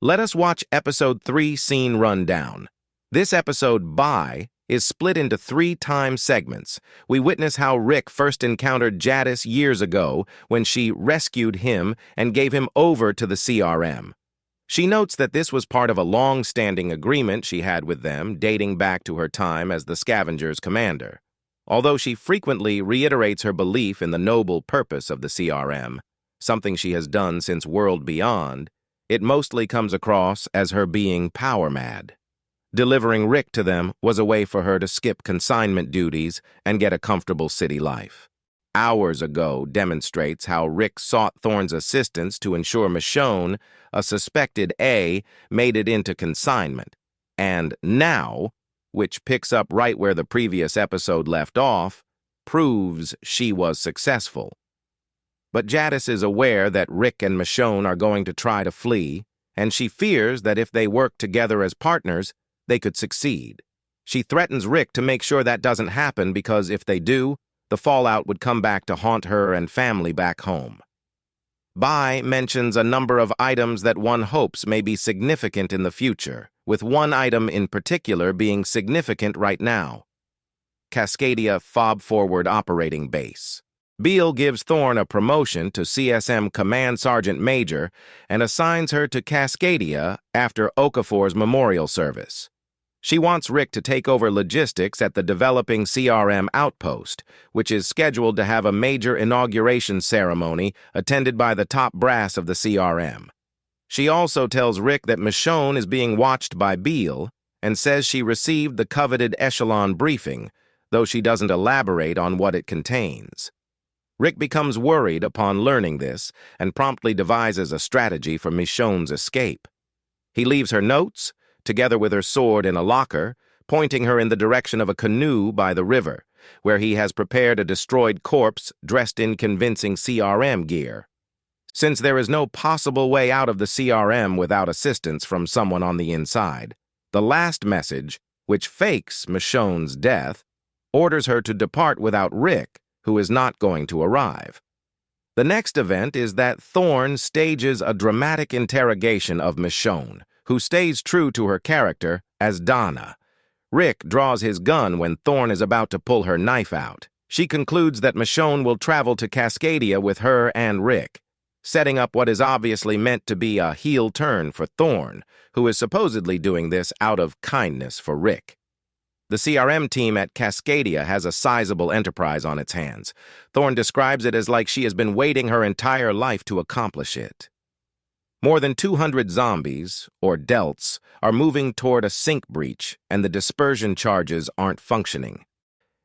Let us watch Episode 3 Scene Rundown. This episode, Bye, is split into 3 time segments. We witness how Rick first encountered Jadis years ago when she rescued him and gave him over to the CRM. She notes that this was part of a long-standing agreement she had with them dating back to her time as the Scavengers' commander. Although she frequently reiterates her belief in the noble purpose of the CRM, something she has done since World Beyond, it mostly comes across as her being power-mad. Delivering Rick to them was a way for her to skip consignment duties and get a comfortable city life. Hours ago demonstrates how Rick sought Thorne's assistance to ensure Michonne, a suspected A, made it into consignment. And now, which picks up right where the previous episode left off, proves she was successful. But Jadis is aware that Rick and Michonne are going to try to flee, and she fears that if they work together as partners, they could succeed. She threatens Rick to make sure that doesn't happen because if they do, the fallout would come back to haunt her and family back home. Bye mentions a number of items that one hopes may be significant in the future, with one item in particular being significant right now. Cascadia Fob Forward Operating Base. Beale gives Thorne a promotion to CSM Command Sergeant Major and assigns her to Cascadia after Okafor's memorial service. She wants Rick to take over logistics at the developing CRM outpost, which is scheduled to have a major inauguration ceremony attended by the top brass of the CRM. She also tells Rick that Michonne is being watched by Beale and says she received the coveted echelon briefing, though she doesn't elaborate on what it contains. Rick becomes worried upon learning this and promptly devises a strategy for Michonne's escape. He leaves her notes, together with her sword in a locker, pointing her in the direction of a canoe by the river, where he has prepared a destroyed corpse dressed in convincing CRM gear. Since there is no possible way out of the CRM without assistance from someone on the inside, the last message, which fakes Michonne's death, orders her to depart without Rick, who is not going to arrive. The next event is that Thorne stages a dramatic interrogation of Michonne, who stays true to her character as Danai. Rick draws his gun when Thorne is about to pull her knife out. She concludes that Michonne will travel to Cascadia with her and Rick, setting up what is obviously meant to be a heel turn for Thorne, who is supposedly doing this out of kindness for Rick. The CRM team at Cascadia has a sizable enterprise on its hands. Thorne describes it as like she has been waiting her entire life to accomplish it. More than 200 zombies, or delts, are moving toward a sink breach, and the dispersion charges aren't functioning.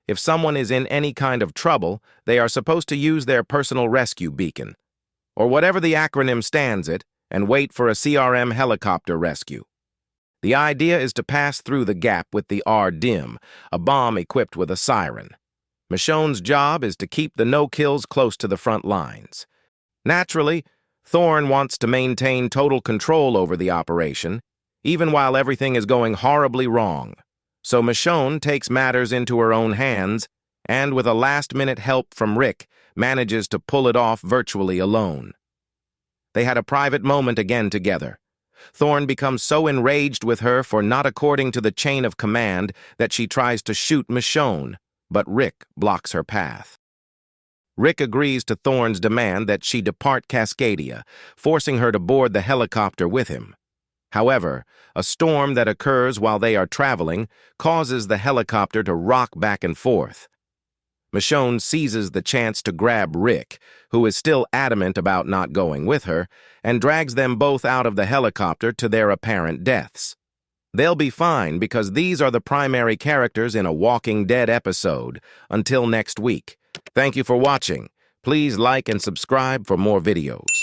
If someone is in any kind of trouble, they are supposed to use their personal rescue beacon, or whatever the acronym stands it, and wait for a CRM helicopter rescue. The idea is to pass through the gap with the R-DIM, a bomb equipped with a siren. Michonne's job is to keep the no-kills close to the front lines. Naturally, Thorne wants to maintain total control over the operation, even while everything is going horribly wrong. So Michonne takes matters into her own hands, and with a last-minute help from Rick, manages to pull it off virtually alone. They had a private moment again together. Thorne becomes so enraged with her for not according to the chain of command that she tries to shoot Michonne, but Rick blocks her path. Rick agrees to Thorne's demand that she depart Cascadia, forcing her to board the helicopter with him. However, a storm that occurs while they are traveling causes the helicopter to rock back and forth. Michonne seizes the chance to grab Rick, who is still adamant about not going with her, and drags them both out of the helicopter to their apparent deaths. They'll be fine because these are the primary characters in a Walking Dead episode. Until next week. Thank you for watching. Please like and subscribe for more videos.